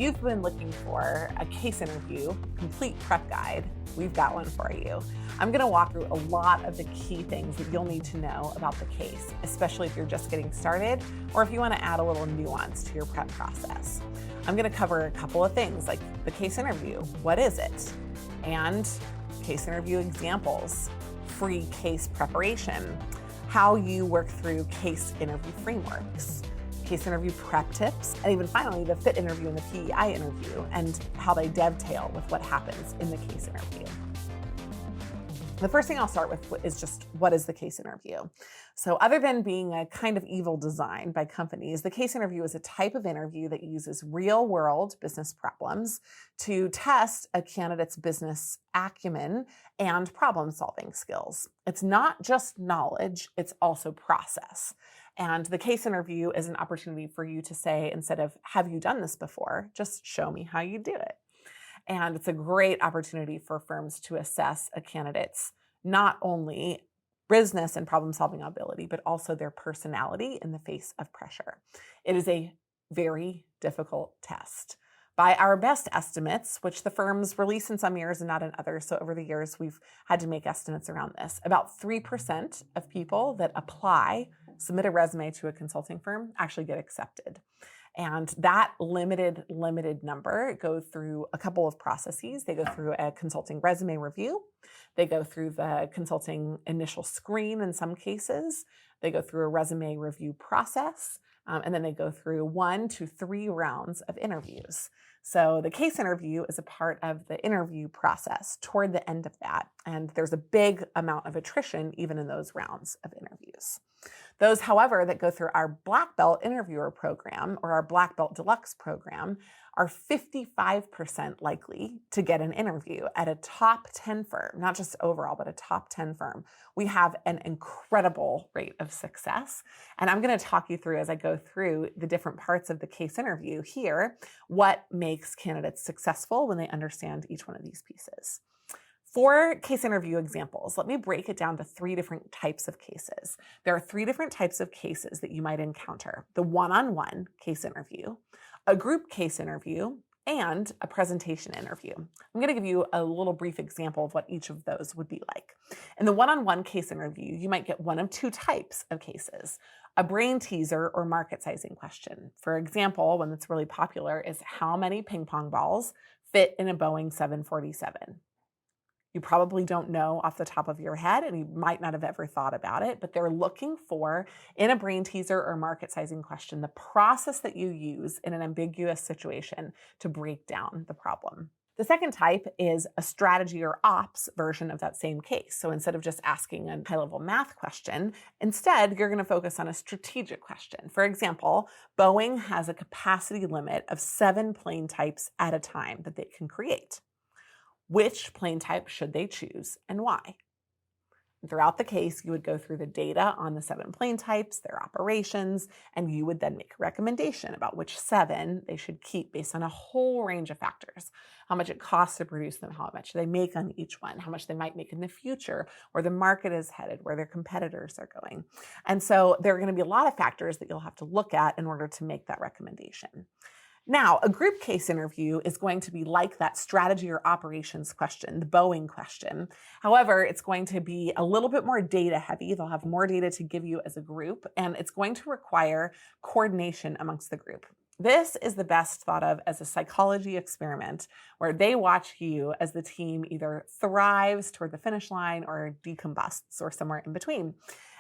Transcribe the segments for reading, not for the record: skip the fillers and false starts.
you've been looking for a case interview complete prep guide, we've got one for you. I'm going to walk through a lot of the key things that you'll need to know about the case, especially if you're just getting started or if you want to add a little nuance to your prep process. I'm going to cover a couple of things like the case interview, what is it, and case interview examples, free case preparation, how you work through case interview frameworks, case interview prep tips, and even finally the fit interview and the PEI interview and how they dovetail with what happens in the case interview. The first thing I'll start with is just what is the case interview? So other than being a kind of evil design by companies, the case interview is a type of interview that uses real world business problems to test a candidate's business acumen and problem solving skills. It's not just knowledge, it's also process. And the case interview is an opportunity for you to say, instead of, have you done this before? Just show me how you do it. And it's a great opportunity for firms to assess a candidate's not only business and problem-solving ability, but also their personality in the face of pressure. It is a very difficult test. By our best estimates, which the firms release in some years and not in others, so over the years we've had to make estimates around this, about 3% of people that apply, submit a resume to a consulting firm, actually get accepted. And that limited number go through a couple of processes. They go through a consulting resume review. They go through the consulting initial screen in some cases. They go through a resume review process. And then they go through 1 to 3 rounds of interviews. So the case interview is a part of the interview process toward the end of that. And there's a big amount of attrition even in those rounds of interviews. Those, however, that go through our Black Belt interviewer program or our Black Belt Deluxe program are 55% likely to get an interview at a top 10 firm, not just overall, but a top 10 firm. We have an incredible rate of success. And I'm going to talk you through, as I go through the different parts of the case interview here, what makes candidates successful when they understand each one of these pieces. For case interview examples, let me break it down to 3 different types of cases. There are 3 different types of cases that you might encounter: the one-on-one case interview, a group case interview, and a presentation interview. I'm going to give you a little brief example of what each of those would be like. In the one-on-one case interview, you might get one of 2 types of cases: a brain teaser or market sizing question. For example, one that's really popular is how many ping pong balls fit in a Boeing 747? You probably don't know off the top of your head, and you might not have ever thought about it, but they're looking for, in a brain teaser or market sizing question, the process that you use in an ambiguous situation to break down the problem. The second type is a strategy or ops version of that same case. So instead of just asking a high-level math question, instead you're going to focus on a strategic question. For example, Boeing has a capacity limit of 7 plane types at a time that they can create. Which plane type should they choose and why? Throughout the case, you would go through the data on the 7 plane types, their operations, and you would then make a recommendation about which 7 they should keep based on a whole range of factors: how much it costs to produce them, how much they make on each one, how much they might make in the future, where the market is headed, where their competitors are going. And so there are going to be a lot of factors that you'll have to look at in order to make that recommendation. Now, a group case interview is going to be like that strategy or operations question, the Boeing question. However, it's going to be a little bit more data heavy. They'll have more data to give you as a group, and it's going to require coordination amongst the group. This is the best thought of as a psychology experiment where they watch you as the team either thrives toward the finish line or decombusts or somewhere in between.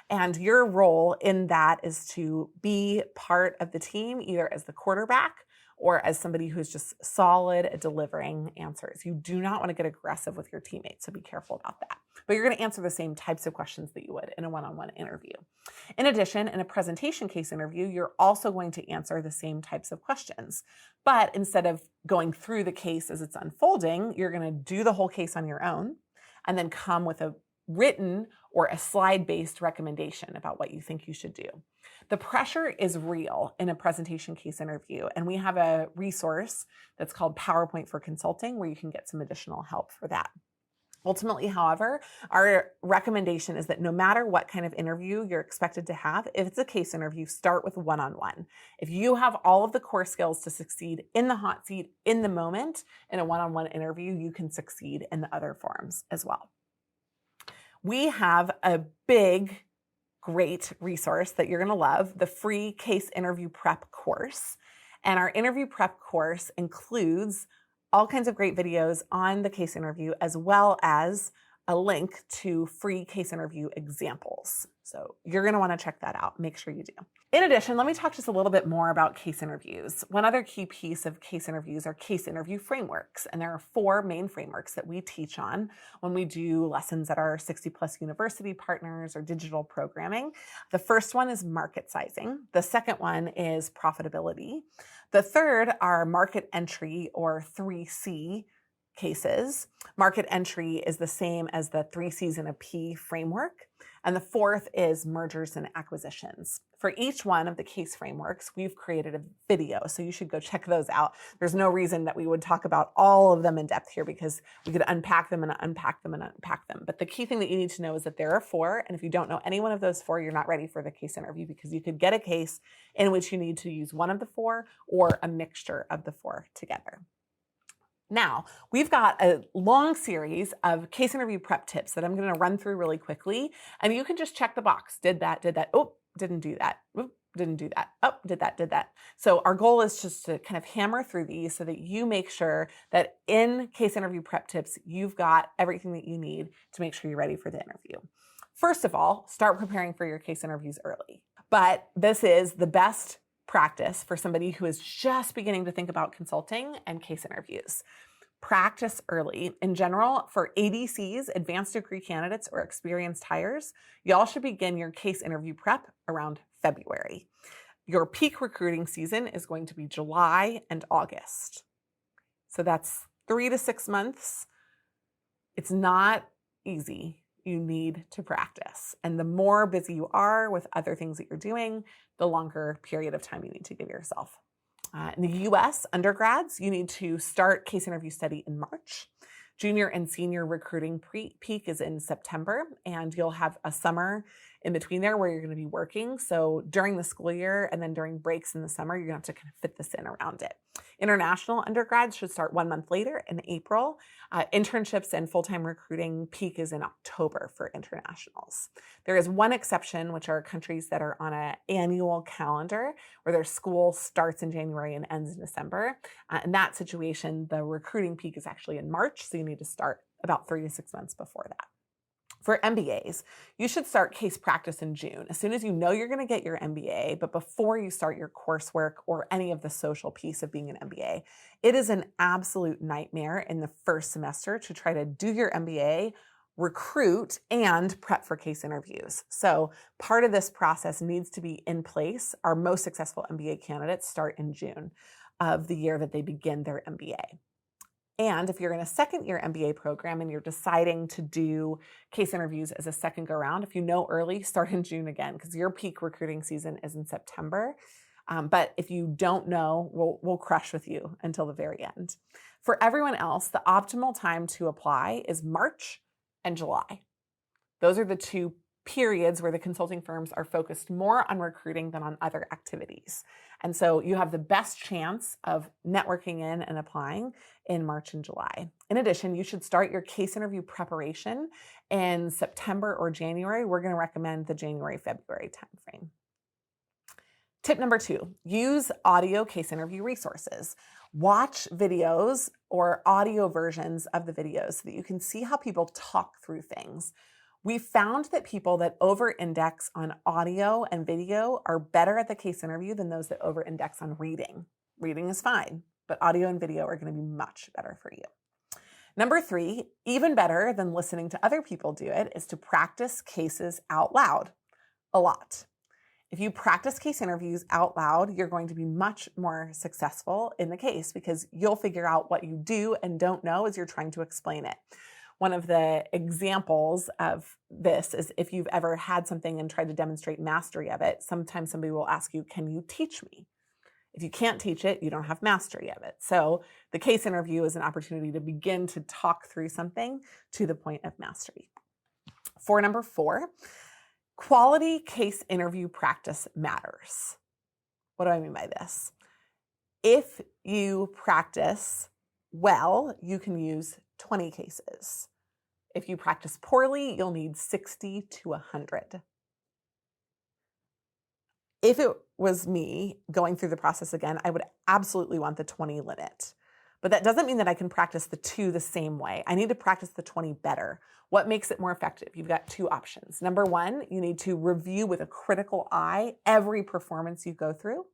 And your role in that is to be part of the team, either as the quarterback or as somebody who's just solid at delivering answers. You do not want to get aggressive with your teammates, so be careful about that. But you're going to answer the same types of questions that you would in a one-on-one interview. In addition, in a presentation case interview, you're also going to answer the same types of questions. But instead of going through the case as it's unfolding, you're going to do the whole case on your own and then come with a written or a slide-based recommendation about what you think you should do. The pressure is real in a presentation case interview, and we have a resource that's called PowerPoint for Consulting where you can get some additional help for that. Ultimately, however, our recommendation is that no matter what kind of interview you're expected to have, if it's a case interview, start with one-on-one. If you have all of the core skills to succeed in the hot seat, in the moment, in a one-on-one interview, you can succeed in the other forums as well. We have a big, great resource that you're going to love, the free case interview prep course. And our interview prep course includes all kinds of great videos on the case interview, as well as a link to free case interview examples. So you're going to want to check that out. Make sure you do. In addition, let me talk just a little bit more about case interviews. One other key piece of case interviews are case interview frameworks. And there are 4 main frameworks that we teach on when we do lessons at our 60+ university partners or digital programming. The first one is market sizing. The second one is profitability. The third are market entry, or 3C cases. Market entry is the same as the 3 C's in a P framework. And the fourth is mergers and acquisitions. For each one of the case frameworks, we've created a video, so you should go check those out. There's no reason that we would talk about all of them in depth here, because we could unpack them and unpack them and unpack them. But the key thing that you need to know is that there are 4, and if you don't know any one of those 4, you're not ready for the case interview, because you could get a case in which you need to use one of the 4 or a mixture of the 4 together. Now, we've got a long series of case interview prep tips that I'm going to run through really quickly, and you can just check the box. Did that, oh, didn't do that, oh, didn't do that, oh, did that. So our goal is just to kind of hammer through these so that you make sure that in case interview prep tips, you've got everything that you need to make sure you're ready for the interview. First of all, start preparing for your case interviews early. But this is the best practice for somebody who is just beginning to think about consulting and case interviews. Practice early. In general, for ADCs, advanced degree candidates, or experienced hires, y'all should begin your case interview prep around February. Your peak recruiting season is going to be July and August. So that's 3 to 6 months. It's not easy. You need to practice. And the more busy you are with other things that you're doing, the longer period of time you need to give yourself. In the US, undergrads, you need to start case interview study in March. Junior and senior recruiting peak is in September, and you'll have a summer in between there where you're going to be working. So during the school year and then during breaks in the summer, you're going to have to kind of fit this in around it. International undergrads should start 1 month later in April. Internships and full-time recruiting peak is in October for internationals. There is one exception, which are countries that are on an annual calendar where their school starts in January and ends in December. In that situation, the recruiting peak is actually in March, so you need to start about 3 to 6 months before that. For MBAs, you should start case practice in June, as soon as you know you're going to get your MBA, but before you start your coursework or any of the social piece of being an MBA. It is an absolute nightmare in the first semester to try to do your MBA, recruit, and prep for case interviews. So part of this process needs to be in place. Our most successful MBA candidates start in June of the year that they begin their MBA. And if you're in a second-year MBA program and you're deciding to do case interviews as a second go-round, if you know early, start in June again, because your peak recruiting season is in September. But if you don't know, we'll crush with you until the very end. For everyone else, the optimal time to apply is March and July. Those are the 2 periods where the consulting firms are focused more on recruiting than on other activities. And so you have the best chance of networking in and applying in March and July. In addition, you should start your case interview preparation in September or January. We're going to recommend the January-February timeframe. Tip number 2, use audio case interview resources. Watch videos or audio versions of the videos so that you can see how people talk through things. We found that people that over-index on audio and video are better at the case interview than those that over-index on reading. Reading is fine, but audio and video are going to be much better for you. Number 3, even better than listening to other people do it, is to practice cases out loud a lot. If you practice case interviews out loud, you're going to be much more successful in the case because you'll figure out what you do and don't know as you're trying to explain it. One of the examples of this is if you've ever had something and tried to demonstrate mastery of it, sometimes somebody will ask you, can you teach me? If you can't teach it, you don't have mastery of it. So the case interview is an opportunity to begin to talk through something to the point of mastery. For number 4, quality case interview practice matters. What do I mean by this? If you practice well, you can use 20 cases. If you practice poorly, you'll need 60 to 100. If it was me going through the process again, I would absolutely want the 20 limit. But that doesn't mean that I can practice the 2 the same way. I need to practice the 20 better. What makes it more effective? You've got 2 options. Number 1, you need to review with a critical eye every performance you go through.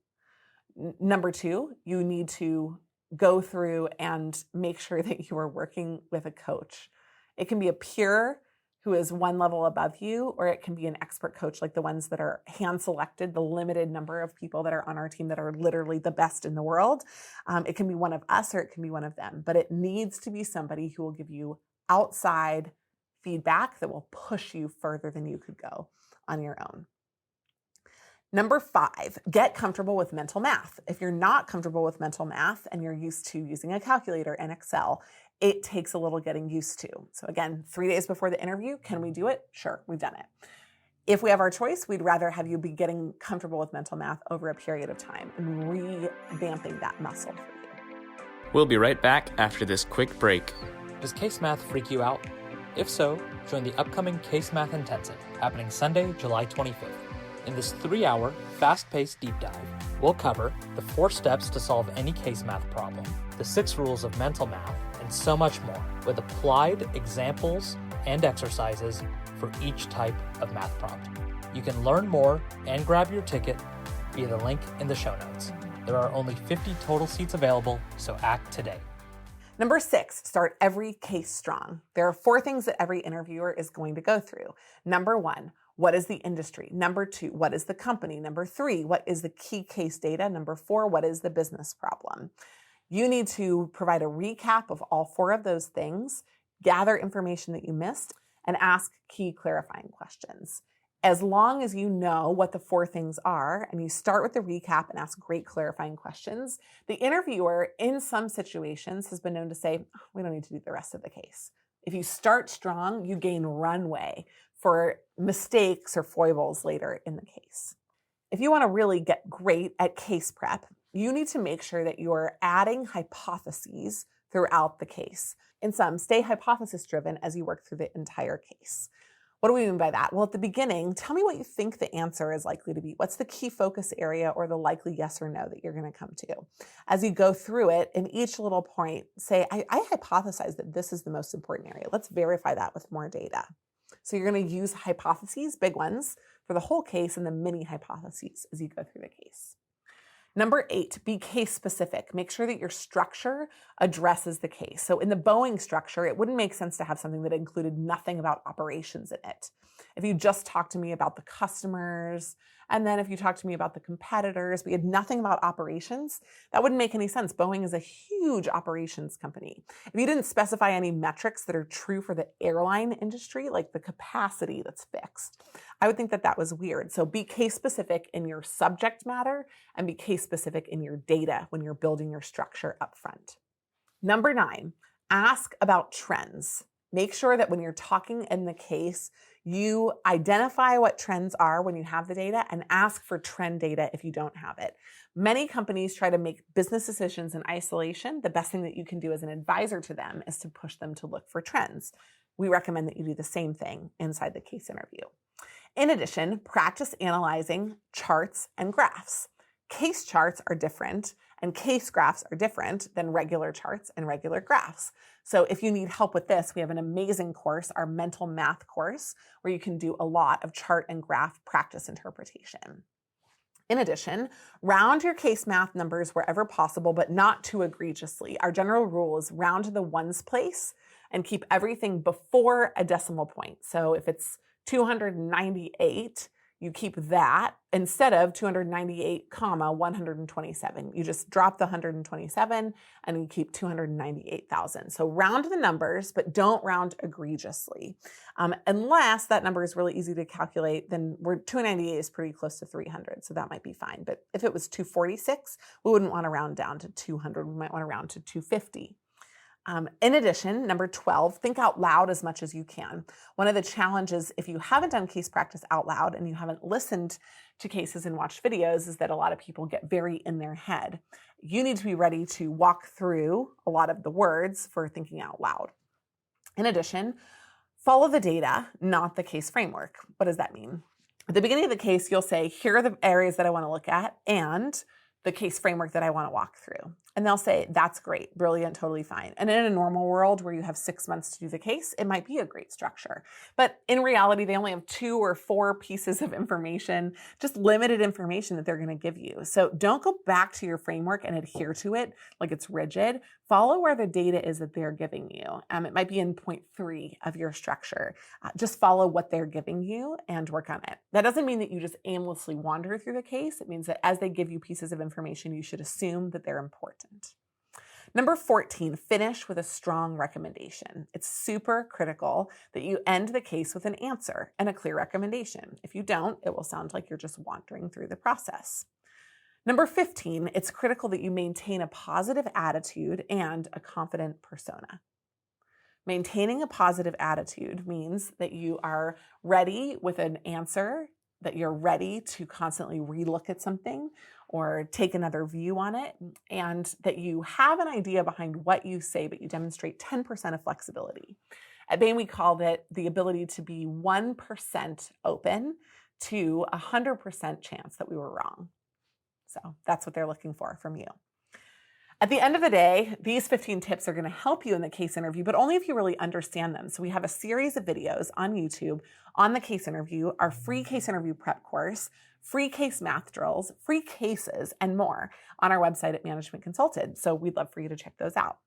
Number 2, you need to go through and make sure that you are working with a coach. It can be a peer who is one level above you, or it can be an expert coach like the ones that are hand-selected, the limited number of people that are on our team that are literally the best in the world. It can be one of us or it can be one of them, but it needs to be somebody who will give you outside feedback that will push you further than you could go on your own. Number 5, get comfortable with mental math. If you're not comfortable with mental math and you're used to using a calculator and Excel, it takes a little getting used to. So again, 3 days before the interview, can we do it? Sure, we've done it. If we have our choice, we'd rather have you be getting comfortable with mental math over a period of time and revamping that muscle for you. We'll be right back after this quick break. Does case math freak you out? If so, join the upcoming Case Math Intensive, happening Sunday, July 25th. In this 3-hour, fast-paced deep dive, we'll cover the 4 steps to solve any case math problem, the 6 rules of mental math, and so much more, with applied examples and exercises for each type of math prompt. You can learn more and grab your ticket via the link in the show notes. There are only 50 total seats available, so act today. Number 6, start every case strong. There are 4 things that every interviewer is going to go through. Number 1, what is the industry? Number 2, what is the company? Number 3, what is the key case data? Number 4, what is the business problem? You need to provide a recap of all 4 of those things, gather information that you missed, and ask key clarifying questions. As long as you know what the 4 things are and you start with the recap and ask great clarifying questions, the interviewer in some situations has been known to say, oh, we don't need to do the rest of the case. If you start strong, you gain runway for mistakes or foibles later in the case. If you want to really get great at case prep, you need to make sure that you're adding hypotheses throughout the case. In sum, stay hypothesis driven as you work through the entire case. What do we mean by that? Well, at the beginning, tell me what you think the answer is likely to be. What's the key focus area or the likely yes or no that you're going to come to? As you go through it, in each little point, say, I hypothesize that this is the most important area. Let's verify that with more data. So you're going to use hypotheses, big ones, for the whole case and the mini hypotheses as you go through the case. Number 8, be case specific. Make sure that your structure addresses the case. So in the Boeing structure, it wouldn't make sense to have something that included nothing about operations in it. If you just talked to me about the customers, and then if you talked to me about the competitors, we had nothing about operations, that wouldn't make any sense. Boeing is a huge operations company. If you didn't specify any metrics that are true for the airline industry, like the capacity that's fixed, I would think that that was weird. So be case specific in your subject matter and be case specific in your data when you're building your structure up front. Number 9, ask about trends. Make sure that when you're talking in the case, you identify what trends are when you have the data and ask for trend data if you don't have it. Many companies try to make business decisions in isolation. The best thing that you can do as an advisor to them is to push them to look for trends. We recommend that you do the same thing inside the case interview. In addition, practice analyzing charts and graphs. Case charts are different and case graphs are different than regular charts and regular graphs. So if you need help with this, we have an amazing course, our mental math course, where you can do a lot of chart and graph practice interpretation. In addition, round your case math numbers wherever possible, but not too egregiously. Our general rule is round to the ones place and keep everything before a decimal point. So if it's 298, you keep that instead of 298, 127. You just drop the 127 and you keep 298,000. So round the numbers, but don't round egregiously. Unless that number is really easy to calculate, then 298 is pretty close to 300. So that might be fine. But if it was 246, we wouldn't want to round down to 200. We might want to round to 250. In addition, number 12, think out loud as much as you can. One of the challenges, if you haven't done case practice out loud and you haven't listened to cases and watched videos, is that a lot of people get very in their head. You need to be ready to walk through a lot of the words for thinking out loud. In addition, follow the data, not the case framework. What does that mean? At the beginning of the case, you'll say, here are the areas that I want to look at and the case framework that I want to walk through. And they'll say, that's great, brilliant, totally fine. And in a normal world where you have 6 months to do the case, it might be a great structure. But in reality, they only have 2 or 4 pieces of information, just limited information that they're going to give you. So don't go back to your framework and adhere to it like it's rigid. Follow where the data is that they're giving you. It might be in point 3 of your structure. Just follow what they're giving you and work on it. That doesn't mean that you just aimlessly wander through the case. It means that as they give you pieces of information, you should assume that they're important. Number 14, finish with a strong recommendation. It's super critical that you end the case with an answer and a clear recommendation. If you don't, it will sound like you're just wandering through the process. Number 15, it's critical that you maintain a positive attitude and a confident persona. Maintaining a positive attitude means that you are ready with an answer, that you're ready to constantly relook at something or take another view on it, and that you have an idea behind what you say, but you demonstrate 10% of flexibility. At Bain, we call it the ability to be 1% open to 100% chance that we were wrong. So that's what they're looking for from you. At the end of the day, these 15 tips are going to help you in the case interview, but only if you really understand them. So we have a series of videos on YouTube on the case interview, our free case interview prep course, free case math drills, free cases, and more on our website at Management Consulted. So we'd love for you to check those out.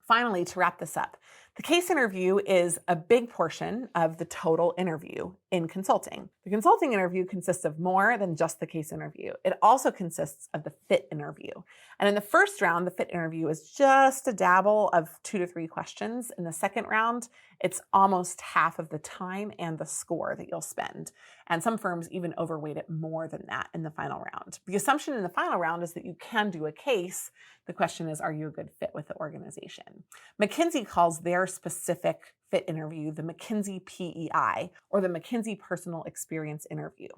Finally, to wrap this up, the case interview is a big portion of the total interview in consulting. The consulting interview consists of more than just the case interview. It also consists of the fit interview. And in the first round, the fit interview is just a dabble of 2 to 3 questions. In the second round, it's almost half of the time and the score that you'll spend. And some firms even overweight it more than that in the final round. The assumption in the final round is that you can do a case. The question is, are you a good fit with the organization? McKinsey calls their specific fit interview the McKinsey PEI, or the McKinsey Personal Experience Interview.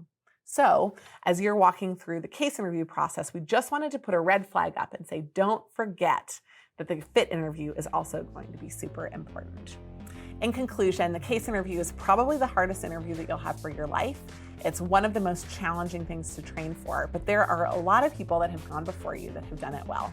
So as you're walking through the case interview process, we just wanted to put a red flag up and say, don't forget that the fit interview is also going to be super important. In conclusion, the case interview is probably the hardest interview that you'll have for your life. It's one of the most challenging things to train for, but there are a lot of people that have gone before you that have done it well.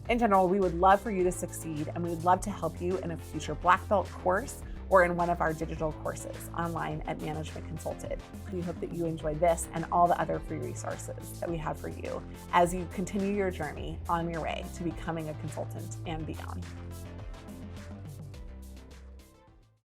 In general, we would love for you to succeed, and we would love to help you in a future black belt course or in one of our digital courses online at Management Consulted. We hope that you enjoy this and all the other free resources that we have for you as you continue your journey on your way to becoming a consultant and beyond.